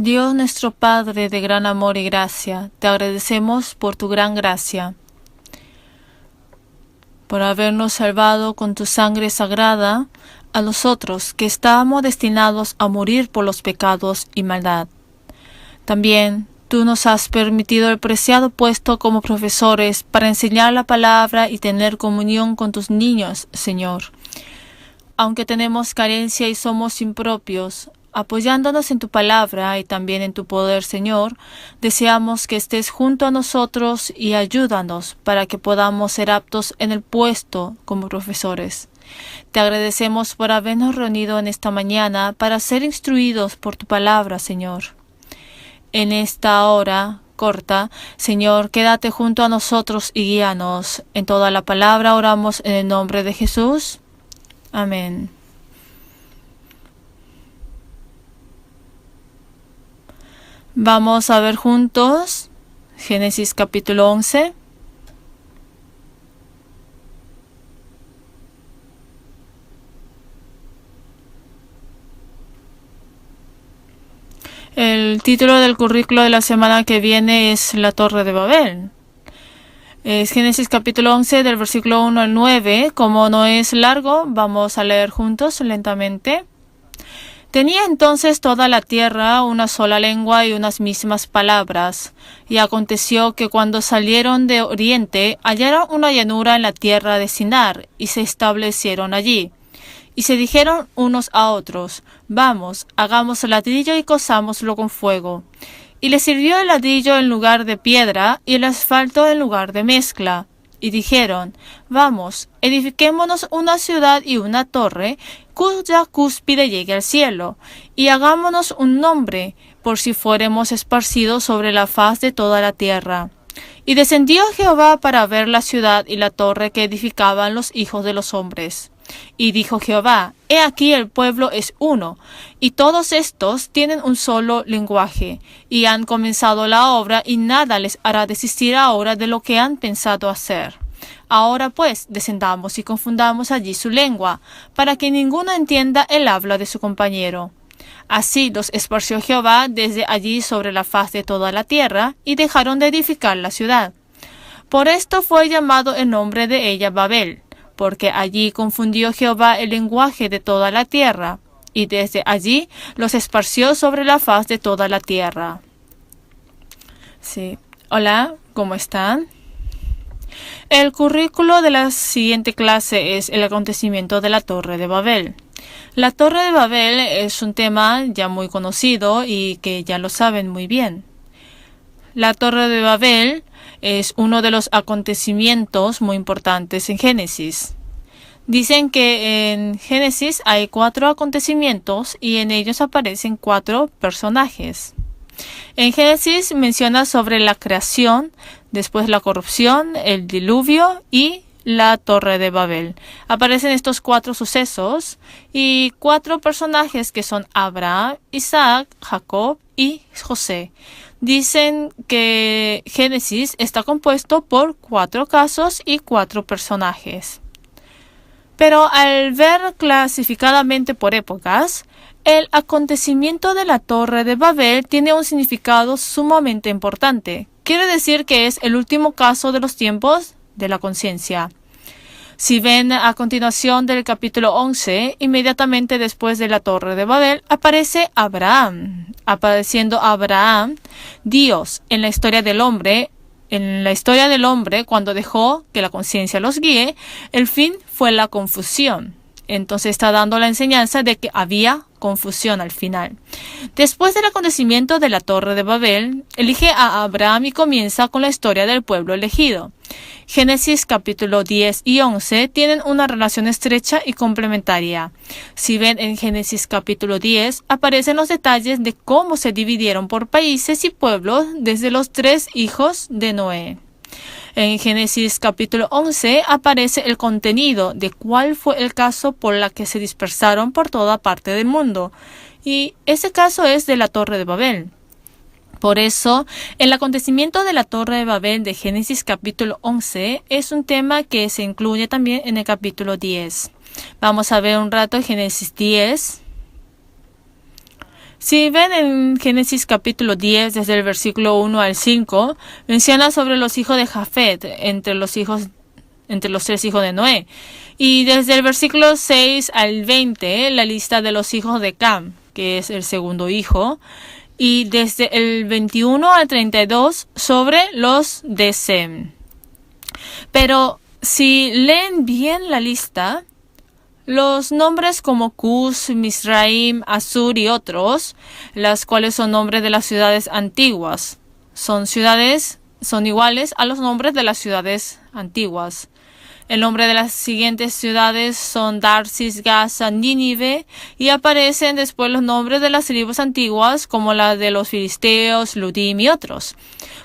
Dios nuestro Padre de gran amor y gracia, te agradecemos por tu gran gracia, por habernos salvado con tu sangre sagrada a nosotros que estábamos destinados a morir por los pecados y maldad. También tú nos has permitido el preciado puesto como profesores para enseñar la palabra y tener comunión con tus niños, Señor. Aunque tenemos carencia y somos impropios, apoyándonos en tu palabra y también en tu poder, Señor, deseamos que estés junto a nosotros y ayúdanos para que podamos ser aptos en el puesto como profesores. Te agradecemos por habernos reunido en esta mañana para ser instruidos por tu palabra, Señor. En esta hora corta, Señor, quédate junto a nosotros y guíanos. En toda la palabra oramos en el nombre de Jesús. Amén. Vamos a ver juntos Génesis capítulo 11. El título del currículo de la semana que viene es La Torre de Babel. Es Génesis capítulo 11 del versículo 1 al 9. Como no es largo, vamos a leer juntos lentamente. Tenía entonces toda la tierra una sola lengua y unas mismas palabras. Y aconteció que cuando salieron de oriente, hallaron una llanura en la tierra de Sinar, y se establecieron allí. Y se dijeron unos a otros: Vamos, hagamos ladrillo y cozámoslo con fuego. Y les sirvió el ladrillo en lugar de piedra, y el asfalto en lugar de mezcla. Y dijeron: Vamos, edifiquémonos una ciudad y una torre, cuya cúspide llegue al cielo, y hagámonos un nombre, por si fuéremos esparcidos sobre la faz de toda la tierra. Y descendió Jehová para ver la ciudad y la torre que edificaban los hijos de los hombres. Y dijo Jehová: He aquí el pueblo es uno, y todos estos tienen un solo lenguaje, y han comenzado la obra, y nada les hará desistir ahora de lo que han pensado hacer. Ahora pues, descendamos y confundamos allí su lengua, para que ninguno entienda el habla de su compañero. Así los esparció Jehová desde allí sobre la faz de toda la tierra, y dejaron de edificar la ciudad. Por esto fue llamado el nombre de ella Babel, porque allí confundió Jehová el lenguaje de toda la tierra, y desde allí los esparció sobre la faz de toda la tierra. Sí. Hola, ¿cómo están? El currículo de la siguiente clase es el acontecimiento de la Torre de Babel. La Torre de Babel es un tema ya muy conocido y que ya lo saben muy bien. La Torre de Babel es uno de los acontecimientos muy importantes en Génesis. Dicen que en Génesis hay 4 acontecimientos y en ellos aparecen 4 personajes. En Génesis menciona sobre la creación, después la corrupción, el diluvio y la Torre de Babel. Aparecen estos 4 sucesos y 4 personajes que son Abraham, Isaac, Jacob y José. Dicen que Génesis está compuesto por 4 casos y 4 personajes. Pero al ver clasificadamente por épocas, el acontecimiento de la Torre de Babel tiene un significado sumamente importante. Quiere decir que es el último caso de los tiempos de la conciencia. Si ven a continuación del capítulo 11, inmediatamente después de la Torre de Babel, aparece Abraham. Apareciendo Abraham, Dios en la historia del hombre. En la historia del hombre, cuando dejó que la conciencia los guíe, el fin fue la confusión. Entonces está dando la enseñanza de que había confusión al final. Después del acontecimiento de la Torre de Babel, elige a Abraham y comienza con la historia del pueblo elegido. Génesis capítulo 10 y 11 tienen una relación estrecha y complementaria. Si ven en Génesis capítulo 10, aparecen los detalles de cómo se dividieron por países y pueblos desde los 3 hijos de Noé. En Génesis capítulo 11 aparece el contenido de cuál fue el caso por la que se dispersaron por toda parte del mundo. Y ese caso es de la Torre de Babel. Por eso, el acontecimiento de la Torre de Babel de Génesis capítulo 11 es un tema que se incluye también en el capítulo 10. Vamos a ver un rato Génesis 10. Si ven en Génesis capítulo 10, desde el versículo 1 al 5, menciona sobre los hijos de Jafet, entre los 3 hijos de Noé. Y desde el versículo 6 al 20, la lista de los hijos de Cam, que es el segundo hijo. Y desde el 21 al 32, sobre los de Sem. Pero si leen bien la lista, los nombres como Cus, Misraim, Asur y otros, las cuales son nombres de las ciudades antiguas, son iguales a los nombres de las ciudades antiguas. El nombre de las siguientes ciudades son Tarsis, Gaza, Nínive, y aparecen después los nombres de las tribus antiguas como la de los filisteos, Ludim y otros.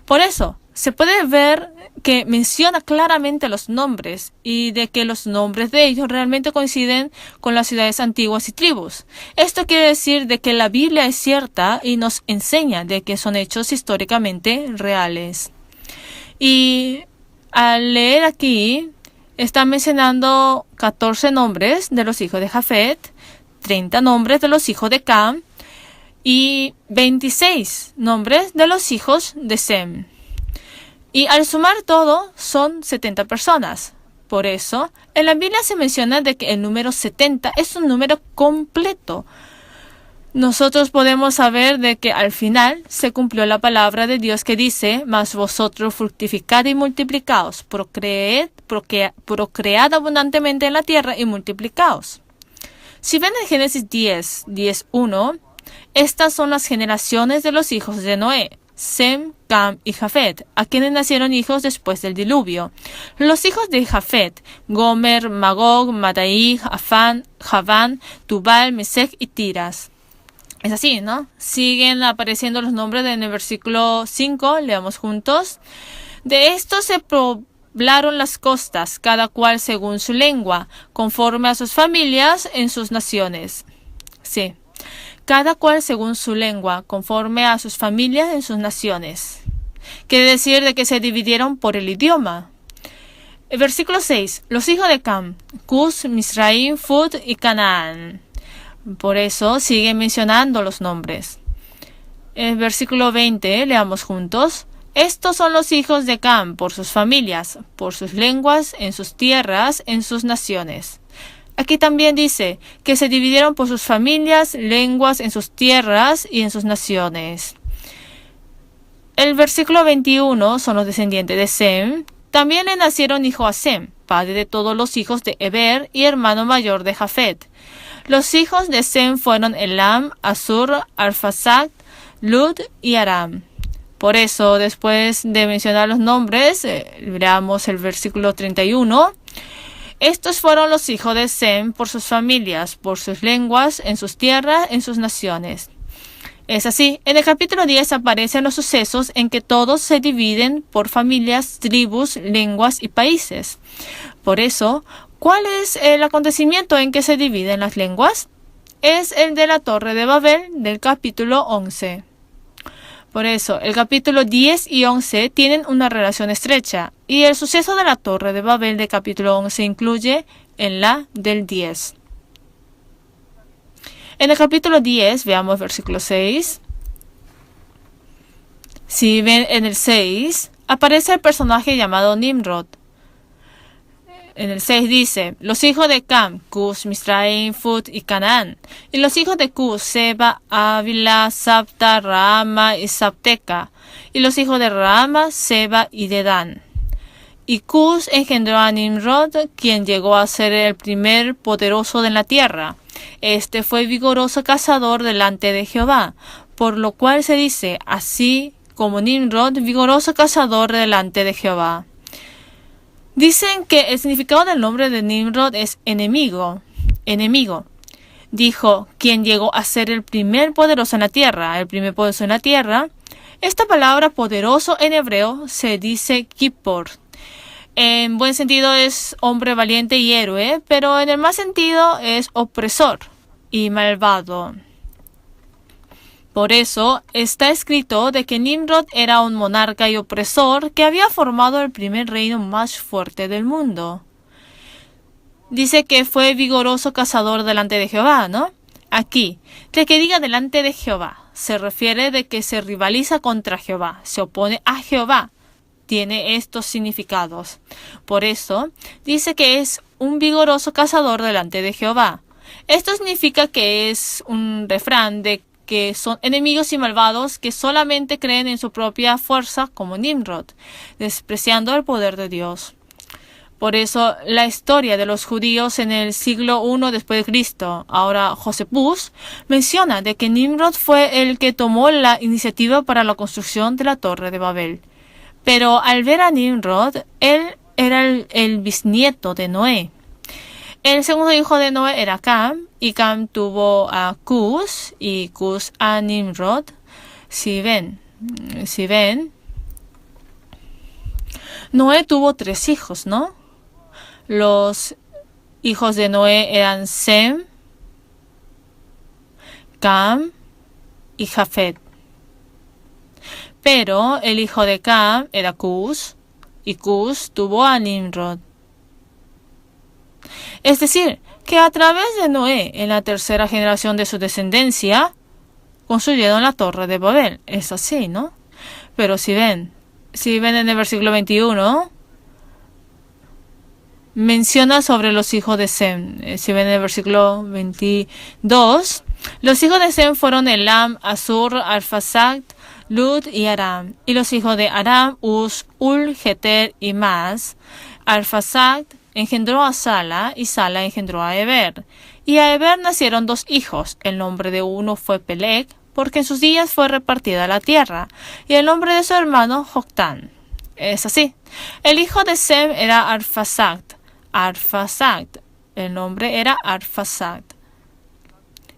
Por eso, se puede ver que menciona claramente los nombres y de que los nombres de ellos realmente coinciden con las ciudades antiguas y tribus. Esto quiere decir de que la Biblia es cierta y nos enseña de que son hechos históricamente reales. Y al leer aquí, está mencionando 14 nombres de los hijos de Jafet, 30 nombres de los hijos de Cam y 26 nombres de los hijos de Sem. Y al sumar todo son 70 personas. Por eso, en la Biblia se menciona de que el número 70 es un número completo. Nosotros podemos saber de que al final se cumplió la palabra de Dios que dice: mas vosotros fructificad y multiplicaos, procread abundantemente en la tierra y multiplicaos. Si ven en Génesis 10:1, estas son las generaciones de los hijos de Noé: Sem, Cam y Jafet, a quienes nacieron hijos después del diluvio. Los hijos de Jafet: Gomer, Magog, Madai, Javán, Tubal, Mesech y Tiras. Es así, ¿no? Siguen apareciendo los nombres en el versículo 5, leamos juntos. De estos se poblaron las costas, cada cual según su lengua, conforme a sus familias en sus naciones. Sí, cada cual según su lengua, conforme a sus familias en sus naciones. Quiere decir de que se dividieron por el idioma. El versículo 6, los hijos de Cam: Cus, Misraim, Fut y Canaán. Por eso sigue mencionando los nombres. El versículo 20, leamos juntos. Estos son los hijos de Cam por sus familias, por sus lenguas, en sus tierras, en sus naciones. Aquí también dice que se dividieron por sus familias, lenguas, en sus tierras y en sus naciones. El versículo 21 son los descendientes de Sem. También le nacieron hijos a Sem, padre de todos los hijos de Eber y hermano mayor de Jafet. Los hijos de Sem fueron Elam, Asur, Arphaxad, Lud y Aram. Por eso, después de mencionar los nombres, veamos el versículo 31. Estos fueron los hijos de Sem por sus familias, por sus lenguas, en sus tierras, en sus naciones. Es así, en el capítulo 10 aparecen los sucesos en que todos se dividen por familias, tribus, lenguas y países. Por eso, ¿cuál es el acontecimiento en que se dividen las lenguas? Es el de la Torre de Babel del capítulo 11. Por eso, el capítulo 10 y 11 tienen una relación estrecha, y el suceso de la Torre de Babel del capítulo 11 incluye en la del 10. En el capítulo 10, veamos versículo 6. Si ven en el 6, aparece el personaje llamado Nimrod. En el 6 dice: los hijos de Cam, Cus, Misraim, Fut y Canaán. Y los hijos de Cus, Seba, Ávila, Sabta, Raama y Sabteca. Y los hijos de Raama, Seba y Dedán. Y Cus engendró a Nimrod, quien llegó a ser el primer poderoso de la tierra. Este fue vigoroso cazador delante de Jehová, por lo cual se dice: así como Nimrod, vigoroso cazador delante de Jehová. Dicen que el significado del nombre de Nimrod es enemigo. Dijo: quien llegó a ser el primer poderoso en la tierra. El primer poderoso en la tierra. Esta palabra poderoso en hebreo se dice kippor. En buen sentido es hombre valiente y héroe, pero en el mal sentido es opresor y malvado. Por eso está escrito de que Nimrod era un monarca y opresor que había formado el primer reino más fuerte del mundo. Dice que fue vigoroso cazador delante de Jehová, ¿no? Aquí, de que diga delante de Jehová, se refiere de que se rivaliza contra Jehová, se opone a Jehová. Tiene estos significados. Por eso, dice que es un vigoroso cazador delante de Jehová. Esto significa que es un refrán de que son enemigos y malvados que solamente creen en su propia fuerza como Nimrod, despreciando el poder de Dios. Por eso, la historia de los judíos en el siglo I después de Cristo, ahora Josepus, menciona de que Nimrod fue el que tomó la iniciativa para la construcción de la Torre de Babel. Pero al ver a Nimrod, él era el bisnieto de Noé. El segundo hijo de Noé era Cam, y Cam tuvo a Cus, y Cus a Nimrod. Si ven, Noé tuvo 3 hijos, ¿no? Los hijos de Noé eran Sem, Cam y Jafet. Pero el hijo de Cam era Cus, y Cus tuvo a Nimrod. Es decir, que a través de Noé, en la tercera generación de su descendencia, construyeron la Torre de Babel. Es así, ¿no? Pero si ven en el versículo 21, menciona sobre los hijos de Sem. Si ven en el versículo 22, los hijos de Sem fueron Elam, Asur, Arphaxad, Lud y Aram. Y los hijos de Aram, Uz, Ul, Geter y Mas. Arphaxad engendró a Sala, y Sala engendró a Eber. Y a Eber nacieron 2 hijos. El nombre de uno fue Peleg, porque en sus días fue repartida la tierra. Y el nombre de su hermano, Joctán. Es así. El hijo de Sem era Arphaxad. El nombre era Arphaxad.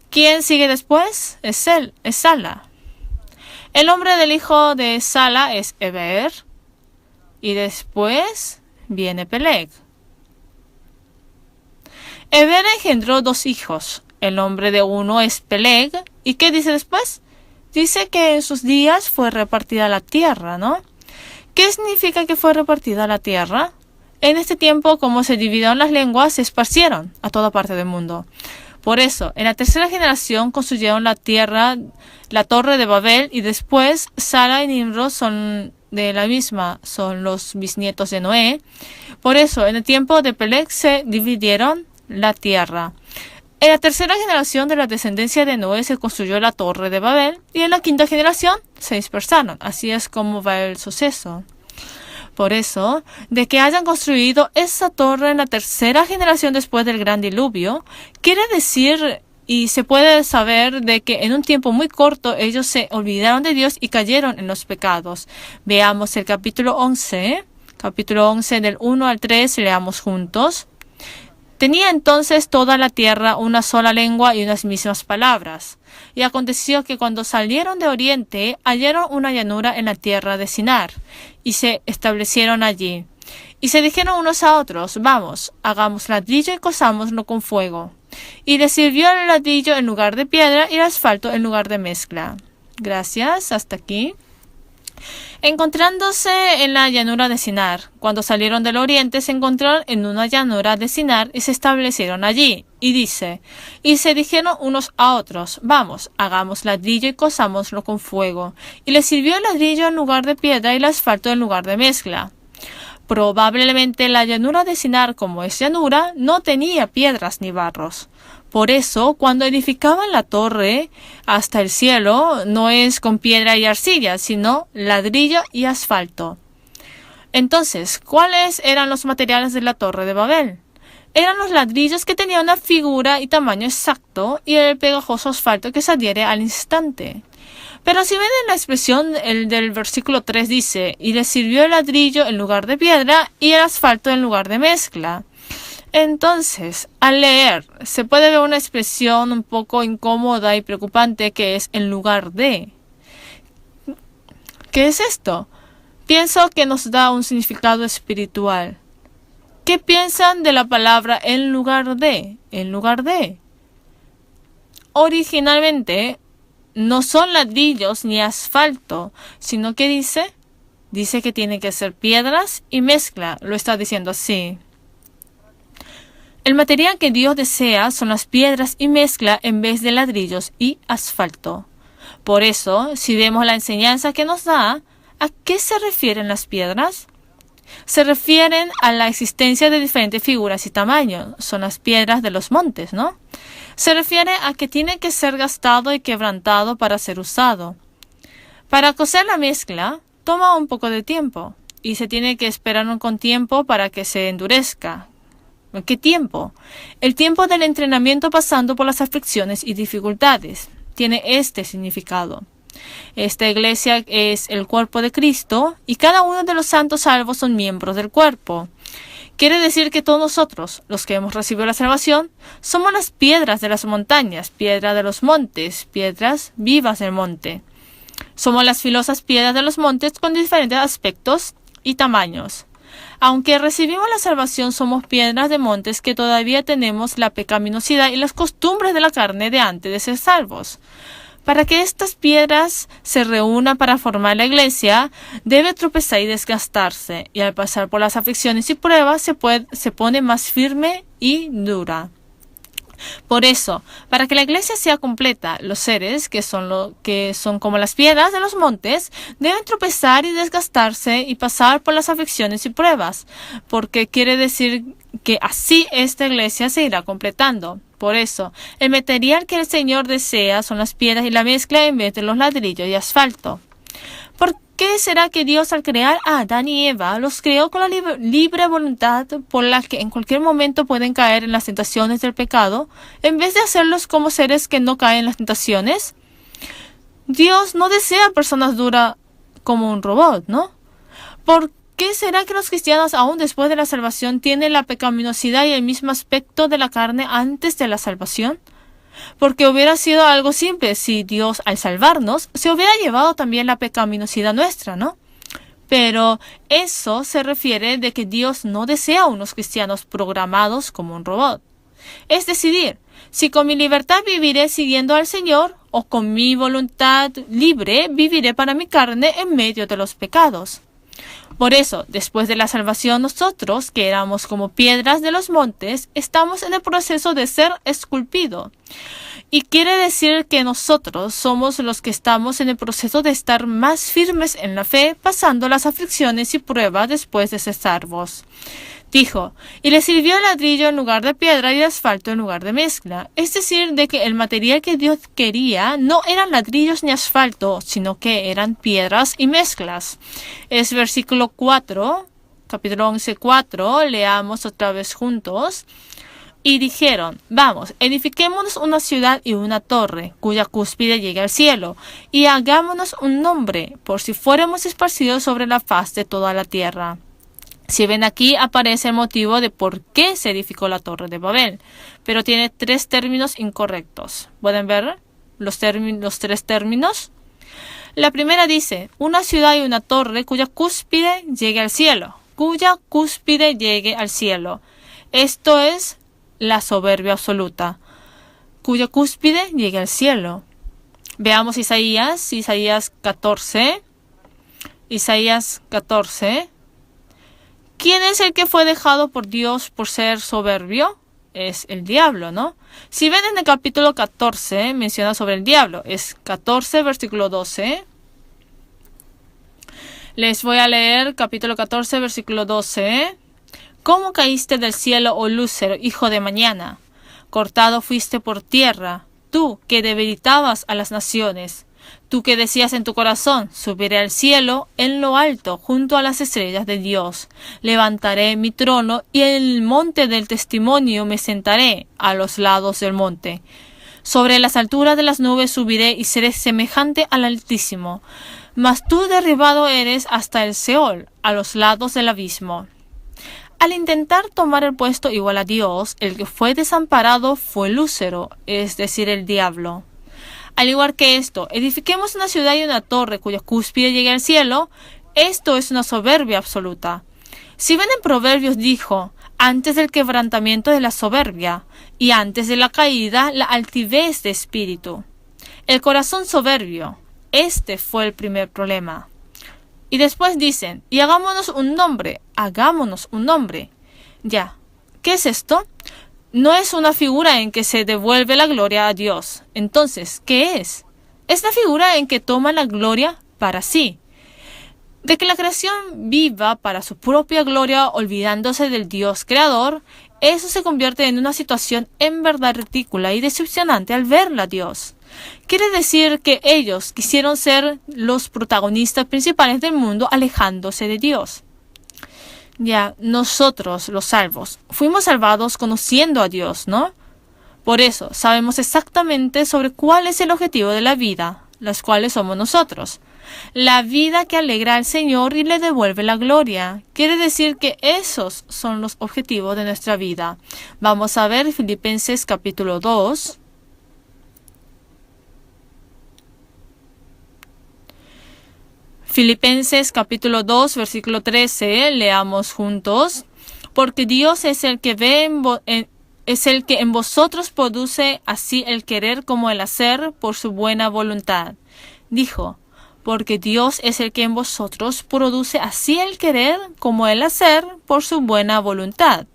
¿Quién sigue después? Es Sala. El nombre del hijo de Sala es Eber. Y después viene Peleg. Eber engendró 2 hijos. El nombre de uno es Peleg. ¿Y qué dice después? Dice que en sus días fue repartida la tierra, ¿no? ¿Qué significa que fue repartida la tierra? En este tiempo, como se dividieron las lenguas, se esparcieron a toda parte del mundo. Por eso, en la tercera generación construyeron la Torre de Babel, y después Sara y Nimrod son de la misma, son los bisnietos de Noé. Por eso, en el tiempo de Peleg se dividieron la tierra. En la tercera generación de la descendencia de Noé se construyó la Torre de Babel, y en la quinta generación se dispersaron. Así es como va el suceso. Por eso, de que hayan construido esa torre en la tercera generación después del gran diluvio, quiere decir, y se puede saber, de que en un tiempo muy corto ellos se olvidaron de Dios y cayeron en los pecados. Veamos el capítulo 11 del 1 al 3, leamos juntos. Tenía entonces toda la tierra una sola lengua y unas mismas palabras. Y aconteció que cuando salieron de oriente, hallaron una llanura en la tierra de Sinar, y se establecieron allí. Y se dijeron unos a otros, vamos, hagamos ladrillo y cosámoslo con fuego. Y les sirvió el ladrillo en lugar de piedra y el asfalto en lugar de mezcla. Gracias, hasta aquí. Encontrándose en la llanura de Sinar, cuando salieron del oriente se encontraron en una llanura de Sinar y se establecieron allí. Y dice, y se dijeron unos a otros, vamos, hagamos ladrillo y cosámoslo con fuego. Y les sirvió el ladrillo en lugar de piedra y el asfalto en lugar de mezcla. Probablemente la llanura de Sinar, como es llanura, no tenía piedras ni barros. Por eso, cuando edificaban la torre hasta el cielo, no es con piedra y arcilla, sino ladrillo y asfalto. Entonces, ¿cuáles eran los materiales de la Torre de Babel? Eran los ladrillos que tenían una figura y tamaño exacto, y el pegajoso asfalto que se adhiere al instante. Pero si ven en la expresión, el del versículo 3 dice, y les sirvió el ladrillo en lugar de piedra y el asfalto en lugar de mezcla. Entonces, al leer, se puede ver una expresión un poco incómoda y preocupante que es en lugar de. ¿Qué es esto? Pienso que nos da un significado espiritual. ¿Qué piensan de la palabra en lugar de? En lugar de. Originalmente, no son ladrillos ni asfalto, sino que dice que tiene que ser piedras y mezcla. Lo está diciendo así. El material que Dios desea son las piedras y mezcla en vez de ladrillos y asfalto. Por eso, si vemos la enseñanza que nos da, ¿a qué se refieren las piedras? Se refieren a la existencia de diferentes figuras y tamaños. Son las piedras de los montes, ¿no? Se refiere a que tiene que ser gastado y quebrantado para ser usado. Para cocer la mezcla, toma un poco de tiempo y se tiene que esperar con tiempo para que se endurezca. ¿Qué tiempo? El tiempo del entrenamiento pasando por las aflicciones y dificultades. Tiene este significado. Esta iglesia es el cuerpo de Cristo y cada uno de los santos salvos son miembros del cuerpo. Quiere decir que todos nosotros, los que hemos recibido la salvación, somos las piedras de las montañas, piedras de los montes, piedras vivas del monte. Somos las filosas piedras de los montes con diferentes aspectos y tamaños. Aunque recibimos la salvación, somos piedras de montes que todavía tenemos la pecaminosidad y las costumbres de la carne de antes de ser salvos. Para que estas piedras se reúnan para formar la iglesia, debe tropezar y desgastarse, y al pasar por las aflicciones y pruebas se pone más firme y dura. Por eso, para que la iglesia sea completa, los seres, que son como las piedras de los montes, deben tropezar y desgastarse y pasar por las aflicciones y pruebas, porque quiere decir que así esta iglesia se irá completando. Por eso, el material que el Señor desea son las piedras y la mezcla en vez de los ladrillos y asfalto. ¿Por qué será que Dios, al crear a Adán y Eva, los creó con la libre voluntad por la que en cualquier momento pueden caer en las tentaciones del pecado, en vez de hacerlos como seres que no caen en las tentaciones? Dios no desea personas duras como un robot, ¿no? ¿Por qué será que los cristianos, aún después de la salvación, tienen la pecaminosidad y el mismo aspecto de la carne antes de la salvación? Porque hubiera sido algo simple si Dios, al salvarnos, se hubiera llevado también la pecaminosidad nuestra, ¿no? Pero eso se refiere de que Dios no desea a unos cristianos programados como un robot. Es decidir si con mi libertad viviré siguiendo al Señor o con mi voluntad libre viviré para mi carne en medio de los pecados. Por eso, después de la salvación, nosotros, que éramos como piedras de los montes, estamos en el proceso de ser esculpidos. Y quiere decir que nosotros somos los que estamos en el proceso de estar más firmes en la fe, pasando las aflicciones y pruebas después de ser salvos. Dijo, y le sirvió el ladrillo en lugar de piedra y asfalto en lugar de mezcla. Es decir, de que el material que Dios quería no eran ladrillos ni asfalto, sino que eran piedras y mezclas. Es versículo 4, capítulo 11, 4, leamos otra vez juntos. Y dijeron, vamos, edifiquémonos una ciudad y una torre, cuya cúspide llegue al cielo, y hagámonos un nombre, por si fuéramos esparcidos sobre la faz de toda la tierra. Si ven aquí aparece el motivo de por qué se edificó la Torre de Babel, pero tiene 3 términos incorrectos. ¿Pueden ver los 3 términos? La primera dice, una ciudad y una torre cuya cúspide llegue al cielo. Cuya cúspide llegue al cielo. Esto es la soberbia absoluta. Cuya cúspide llegue al cielo. Veamos Isaías 14. Isaías 14. ¿Quién es el que fue dejado por Dios por ser soberbio? Es el diablo, ¿no? Si ven en el capítulo 14, menciona sobre el diablo. Es 14, versículo 12. Les voy a leer capítulo 14, versículo 12. ¿Cómo caíste del cielo, oh Lúcifer, hijo de mañana? Cortado fuiste por tierra, tú que debilitabas a las naciones. Tú que decías en tu corazón, subiré al cielo, en lo alto, junto a las estrellas de Dios. Levantaré mi trono y en el monte del testimonio me sentaré a los lados del monte. Sobre las alturas de las nubes subiré y seré semejante al Altísimo. Mas tú derribado eres hasta el Seol, a los lados del abismo. Al intentar tomar el puesto igual a Dios, el que fue desamparado fue Lúcifer, es decir, el diablo. Al igual que esto, edifiquemos una ciudad y una torre cuya cúspide llegue al cielo. Esto es una soberbia absoluta. Si ven en Proverbios dijo, antes del quebrantamiento de la soberbia, y antes de la caída, la altivez de espíritu. El corazón soberbio, este fue el primer problema. Y después dicen, y hagámonos un nombre. Ya, ¿qué es esto? no es una figura en que se devuelve la gloria a Dios. Entonces, ¿qué es? Es la figura en que toma la gloria para sí. De que la creación viva para su propia gloria olvidándose del Dios creador, eso se convierte en una situación en verdad ridícula y decepcionante al verla a Dios. Quiere decir que ellos quisieron ser los protagonistas principales del mundo alejándose de Dios. Ya, nosotros, los salvos, fuimos salvados conociendo a Dios, ¿no? Por eso, sabemos exactamente sobre cuál es el objetivo de la vida, las cuales somos nosotros. La vida que alegra al Señor y le devuelve la gloria. Quiere decir que esos son los objetivos de nuestra vida. Vamos a ver Filipenses capítulo 2. Filipenses capítulo 2, versículo 13, leamos juntos. Porque Dios es el que es el que en vosotros produce así el querer como el hacer por su buena voluntad. Dijo, porque Dios es el que en vosotros produce así el querer como el hacer por su buena voluntad.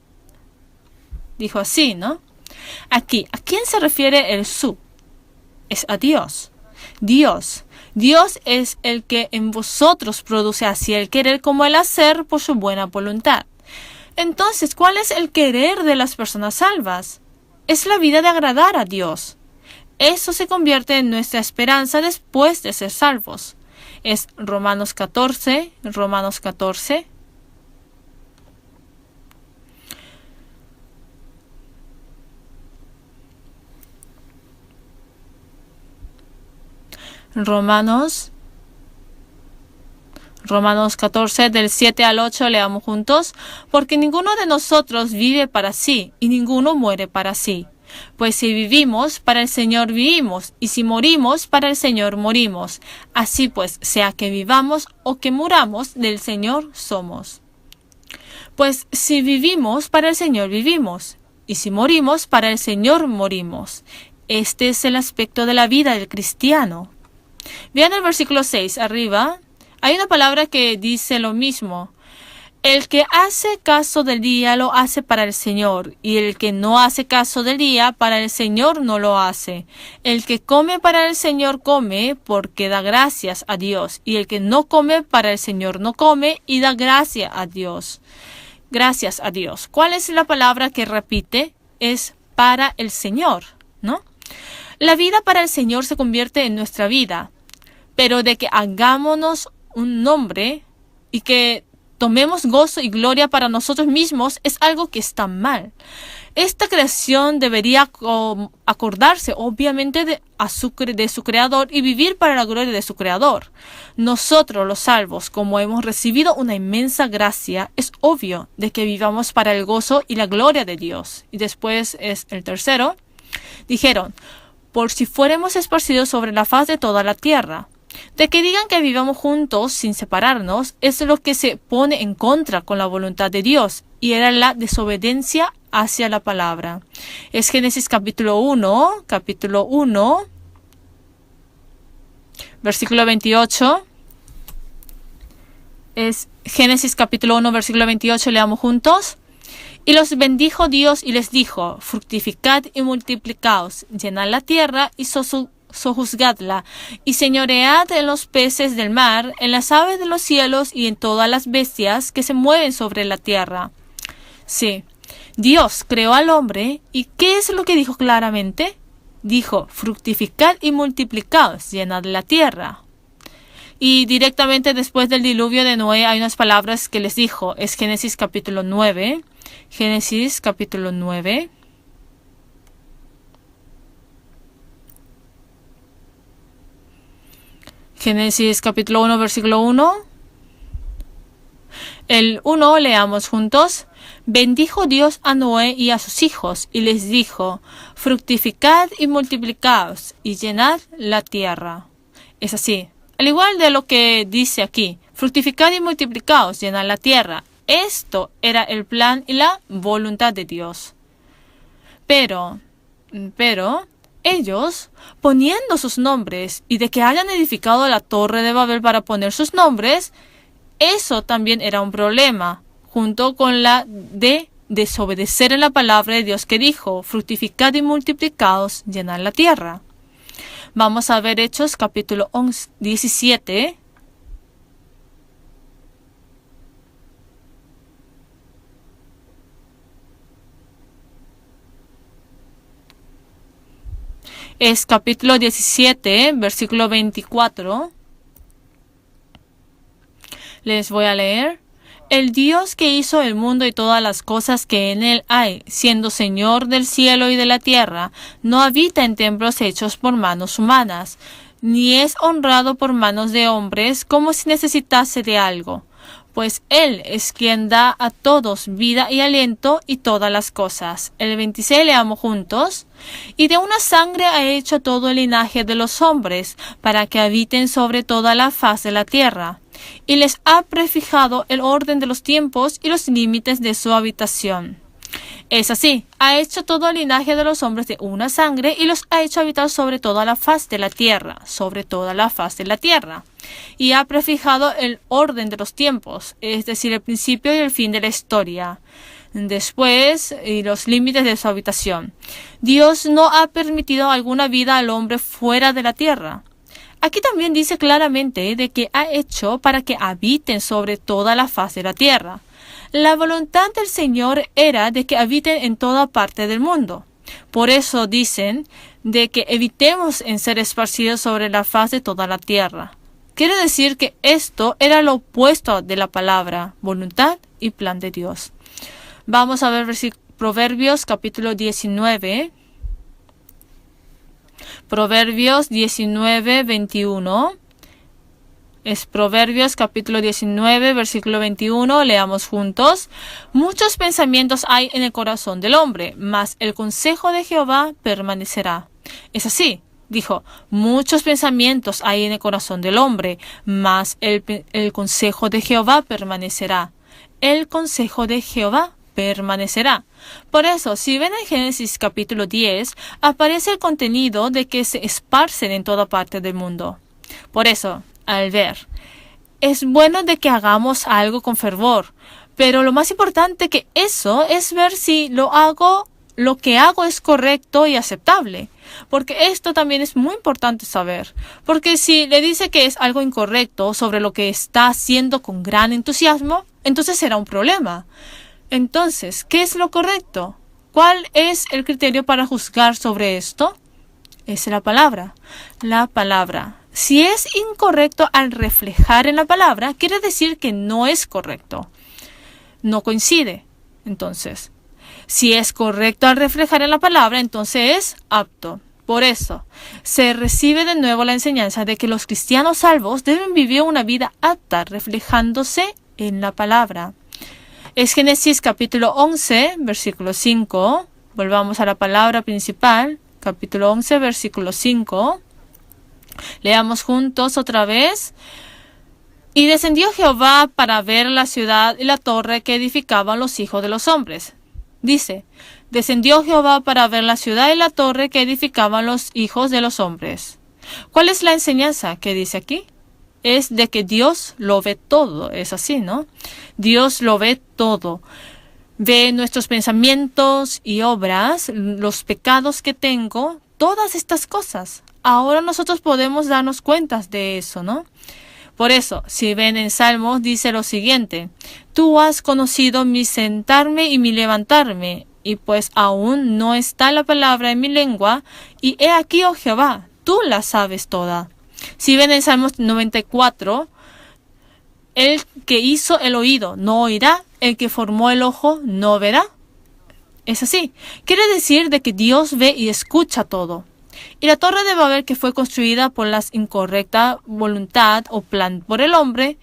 Dijo así, ¿no? Aquí, ¿a quién se refiere el su? Es a Dios. Dios es el que en vosotros produce así el querer como el hacer por su buena voluntad. Entonces, ¿cuál es el querer de las personas salvas? Es la vida de agradar a Dios. Eso se convierte en nuestra esperanza después de ser salvos. Es Romanos 14. Romanos 14, del 7 al 8, leamos juntos. Porque ninguno de nosotros vive para sí, y ninguno muere para sí. Pues si vivimos, para el Señor vivimos, y si morimos, para el Señor morimos. Así pues, sea que vivamos o que muramos, del Señor somos. Pues si vivimos, para el Señor vivimos, y si morimos, para el Señor morimos. Este es el aspecto de la vida del cristiano. Vean el versículo 6, arriba. Hay una palabra que dice lo mismo. El que hace caso del día lo hace para el Señor, y el que no hace caso del día para el Señor no lo hace. El que come para el Señor come porque da gracias a Dios, y el que no come para el Señor no come y da gracias a Dios. Gracias a Dios. ¿Cuál es la palabra que repite? Es para el Señor, ¿no? La vida para el Señor se convierte en nuestra vida, pero de que hagámonos un nombre y que tomemos gozo y gloria para nosotros mismos es algo que está mal. Esta creación debería acordarse obviamente de su Creador y vivir para la gloria de su Creador. Nosotros los salvos, como hemos recibido una inmensa gracia, es obvio de que vivamos para el gozo y la gloria de Dios. Y después es el tercero. Dijeron, por si fuéramos esparcidos sobre la faz de toda la tierra. De que digan que vivamos juntos sin separarnos es lo que se pone en contra con la voluntad de Dios y era la desobediencia hacia la palabra. Es Génesis capítulo 1, versículo 28. Es Génesis capítulo 1, versículo 28, leamos juntos. Y los bendijo Dios y les dijo, fructificad y multiplicaos, llenad la tierra y sojuzgadla, y señoread en los peces del mar, en las aves de los cielos y en todas las bestias que se mueven sobre la tierra. Sí, Dios creó al hombre, ¿y qué es lo que dijo claramente? Dijo, fructificad y multiplicaos, llenad la tierra. Y directamente después del diluvio de Noé hay unas palabras que les dijo, es Génesis capítulo 9, Génesis capítulo 9. Génesis capítulo 1, versículo 1. El 1 leamos juntos. Bendijo Dios a Noé y a sus hijos, y les dijo, fructificad y multiplicaos, y llenad la tierra. Es así, al igual de lo que dice aquí, fructificad y multiplicaos, llenad la tierra. Esto era el plan y la voluntad de Dios. Pero, ellos, poniendo sus nombres, y de que hayan edificado la torre de Babel para poner sus nombres, eso también era un problema, junto con la de desobedecer en la palabra de Dios que dijo: fructificad y multiplicaos, llenad la tierra. Vamos a ver Hechos capítulo 17. Es capítulo 17, versículo 24. Les voy a leer. El Dios que hizo el mundo y todas las cosas que en él hay, siendo Señor del cielo y de la tierra, no habita en templos hechos por manos humanas, ni es honrado por manos de hombres como si necesitase de algo, pues Él es quien da a todos vida y aliento y todas las cosas. El 26 leamos juntos. Y de una sangre ha hecho todo el linaje de los hombres, para que habiten sobre toda la faz de la tierra. Y les ha prefijado el orden de los tiempos y los límites de su habitación. Es así, ha hecho todo el linaje de los hombres de una sangre y los ha hecho habitar sobre toda la faz de la tierra, sobre toda la faz de la tierra. Y ha prefijado el orden de los tiempos, es decir, el principio y el fin de la historia. Después, y los límites de su habitación. Dios no ha permitido alguna vida al hombre fuera de la tierra. Aquí también dice claramente de que ha hecho para que habiten sobre toda la faz de la tierra. La voluntad del Señor era de que habiten en toda parte del mundo. Por eso dicen de que evitemos en ser esparcidos sobre la faz de toda la tierra. Quiere decir que esto era lo opuesto de la palabra, voluntad y plan de Dios. Vamos a ver Proverbios capítulo 19. Proverbios 19, 21. Es Proverbios capítulo 19, versículo 21. Leamos juntos. Muchos pensamientos hay en el corazón del hombre, mas el consejo de Jehová permanecerá. Es así. Dijo, muchos pensamientos hay en el corazón del hombre, mas el consejo de Jehová permanecerá. El consejo de Jehová permanecerá. Por eso, si ven en Génesis capítulo 10, aparece el contenido de que se esparcen en toda parte del mundo. Por eso, al ver, es bueno de que hagamos algo con fervor, pero lo más importante que eso es ver si lo que hago es correcto y aceptable. Porque esto también es muy importante saber. Porque si le dice que es algo incorrecto sobre lo que está haciendo con gran entusiasmo, entonces será un problema. Entonces, ¿qué es lo correcto? ¿Cuál es el criterio para juzgar sobre esto? Es la palabra. La palabra. Si es incorrecto al reflejar en la palabra, quiere decir que no es correcto. No coincide. Entonces, si es correcto al reflejar en la palabra, entonces es apto. Por eso, se recibe de nuevo la enseñanza de que los cristianos salvos deben vivir una vida apta, reflejándose en la palabra. Es Génesis capítulo 11, versículo 5. Volvamos a la palabra principal. Capítulo 11, versículo 5. Leamos juntos otra vez. Y descendió Jehová para ver la ciudad y la torre que edificaban los hijos de los hombres. Dice, descendió Jehová para ver la ciudad y la torre que edificaban los hijos de los hombres. ¿Cuál es la enseñanza que dice aquí? Es de que Dios lo ve todo. Es así, ¿no? Dios lo ve todo. Ve nuestros pensamientos y obras, los pecados que tengo, todas estas cosas. Ahora nosotros podemos darnos cuenta de eso, ¿no? Por eso, si ven en Salmos, dice lo siguiente. Tú has conocido mi sentarme y mi levantarme, y pues aún no está la palabra en mi lengua, y he aquí, oh Jehová, tú la sabes toda. Si ven en Salmos 94, el que hizo el oído no oirá, el que formó el ojo no verá. Es así. Quiere decir de que Dios ve y escucha todo. Y la torre de Babel, que fue construida por la incorrecta voluntad o plan por el hombre,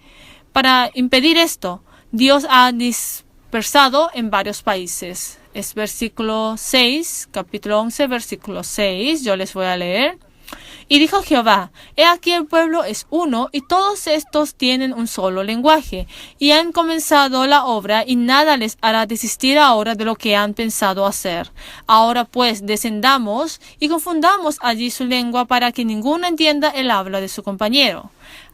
para impedir esto, Dios ha dispersado en varios países. Es versículo 6, capítulo 11, versículo 6. Yo les voy a leer. Y dijo Jehová, he aquí el pueblo es uno, y todos estos tienen un solo lenguaje, y han comenzado la obra, y nada les hará desistir ahora de lo que han pensado hacer. Ahora pues descendamos, y confundamos allí su lengua, para que ninguno entienda el habla de su compañero.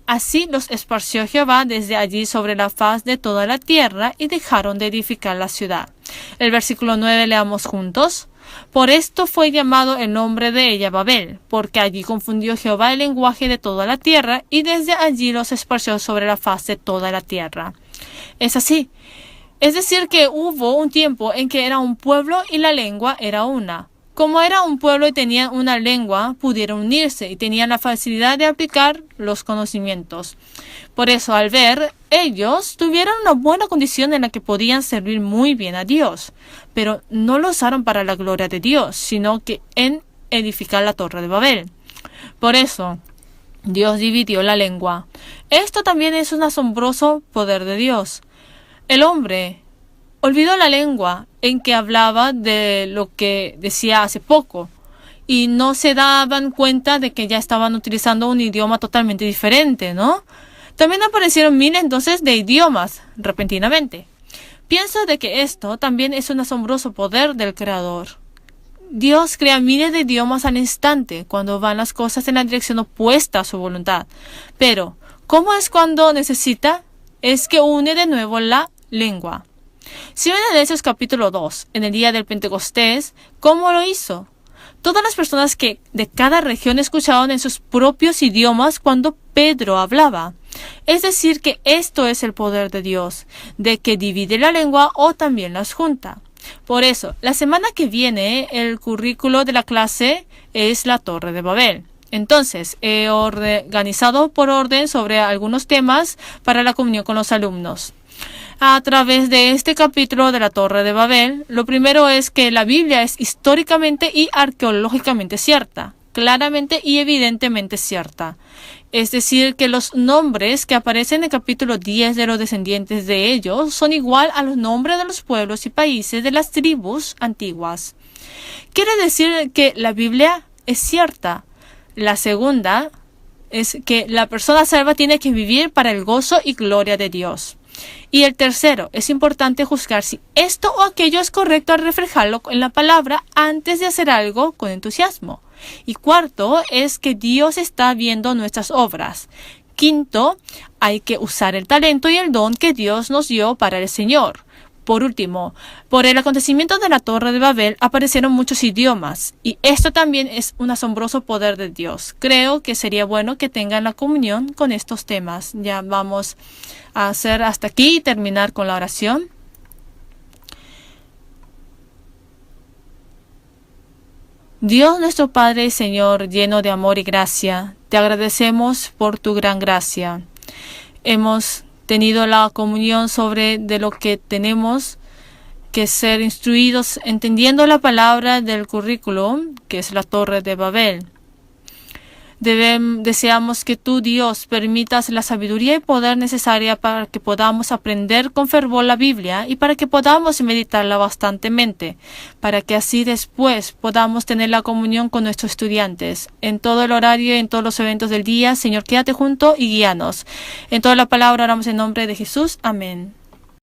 Así los esparció Jehová desde allí sobre la faz de toda la tierra, y dejaron de edificar la ciudad. El versículo 9 leamos juntos. Por esto fue llamado el nombre de ella Babel, porque allí confundió Jehová el lenguaje de toda la tierra, y desde allí los esparció sobre la faz de toda la tierra. Es así. Es decir, que hubo un tiempo en que era un pueblo y la lengua era una. Como era un pueblo y tenían una lengua, pudieron unirse y tenían la facilidad de aplicar los conocimientos. Por eso, al ver, ellos tuvieron una buena condición en la que podían servir muy bien a Dios, pero no lo usaron para la gloria de Dios, sino que en edificar la Torre de Babel. Por eso, Dios dividió la lengua. Esto también es un asombroso poder de Dios. El hombre olvidó la lengua en que hablaba de lo que decía hace poco y no se daban cuenta de que ya estaban utilizando un idioma totalmente diferente, ¿no? También aparecieron miles entonces de idiomas repentinamente. Pienso de que esto también es un asombroso poder del Creador. Dios crea miles de idiomas al instante cuando van las cosas en la dirección opuesta a su voluntad. Pero, ¿cómo es cuando necesita? Es que une de nuevo la lengua. Si ven en Hechos capítulo 2, en el día del Pentecostés, ¿cómo lo hizo? Todas las personas que de cada región escuchaban en sus propios idiomas cuando Pedro hablaba. Es decir, que esto es el poder de Dios, de que divide la lengua o también las junta. Por eso, la semana que viene, el currículo de la clase es la Torre de Babel. Entonces, he organizado por orden sobre algunos temas para la comunión con los alumnos. A través de este capítulo de la Torre de Babel, lo primero es que la Biblia es históricamente y arqueológicamente cierta, claramente y evidentemente cierta. Es decir, que los nombres que aparecen en el capítulo 10 de los descendientes de ellos son igual a los nombres de los pueblos y países de las tribus antiguas. Quiere decir que la Biblia es cierta. La segunda es que la persona salva tiene que vivir para el gozo y gloria de Dios. Y el tercero, es importante juzgar si esto o aquello es correcto al reflejarlo en la palabra antes de hacer algo con entusiasmo. Y cuarto, es que Dios está viendo nuestras obras. Quinto, hay que usar el talento y el don que Dios nos dio para el Señor. Por último, por el acontecimiento de la Torre de Babel aparecieron muchos idiomas, y esto también es un asombroso poder de Dios. Creo que sería bueno que tengan la comunión con estos temas. Ya vamos a hacer hasta aquí y terminar con la oración. Dios nuestro Padre y Señor, lleno de amor y gracia, te agradecemos por tu gran gracia. Hemos tenido la comunión sobre de lo que tenemos que ser instruidos entendiendo la palabra del currículum, que es la Torre de Babel. Deseamos que tú, Dios, permitas la sabiduría y poder necesaria para que podamos aprender con fervor la Biblia y para que podamos meditarla bastantemente, para que así después podamos tener la comunión con nuestros estudiantes. En todo el horario y en todos los eventos del día, Señor, quédate junto y guíanos. En toda la palabra oramos en nombre de Jesús. Amén.